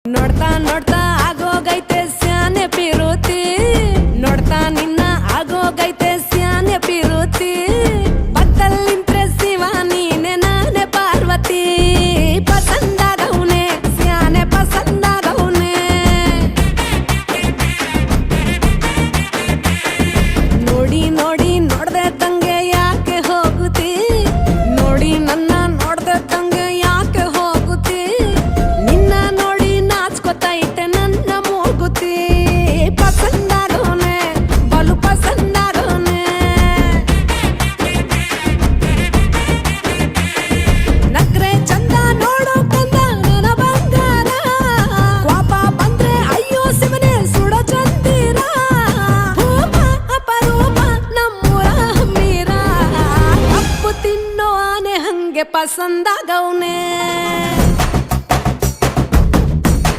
ನೋಡ್ತಾ ನೋಡ್ತಾ ಆಗೋಗೈತೆ ಸ್ಯಾನೆ ಪಿರುತಿ ನೋಡ್ತಾ ನಿನ್ನ ಆಗೋಗೈತೆ ಸ್ಯಾನೆ ಪಿರುತಿ ಪಕ್ಕಲ್ಲಿಂತ್ರೆ ಶಿವ ನೀನೆ ನಾನೇ ಪಾರ್ವತಿ ಪಸಂದಾಗವ್ನೆ ಸ್ಯಾನೆ ಪಸಂದಾಗವ್ನೆ ನೋಡಿ ನೋಡಿ ನೋಡ್ದೆ ತಂಗೆ ಯಾಕೆ ಹೋಗುತ್ತಿ ನೋಡಿ ನನ್ನ ನೋಡ್ದೆ ತಂಗೆ ಯಾಕೆ ಹೋಗುತ್ತಿ ನಿನ್ನ ನೋಡಿ ನಾಚ್ಕೋತೈತೆ ನನ್ನ ಮೂಗುತಿ ಪಸಂದಾಗವ್ನೆ ಬಲು ಪಸಂದಾಗವ್ನೆ ನಕ್ರೆ ಚಂದ ನೋಡೋ ಕಂದ ನನ್ನ ಬಂಗಾರ ಕೋಪ ಬಂದ್ರೆ ಅಯ್ಯೋ ಶಿವನೇ ಸುಡೋ ಚಂದಿರ ಭೂಮ ಅಪರೂಪ ನಮ್ಮೂರ ಹಮ್ಮೀರ ಕಪ್ಪು ತಿನ್ನೋ ಆನೆ ಹಂಗೆ ಪಸಂದಾಗವ್ನೆ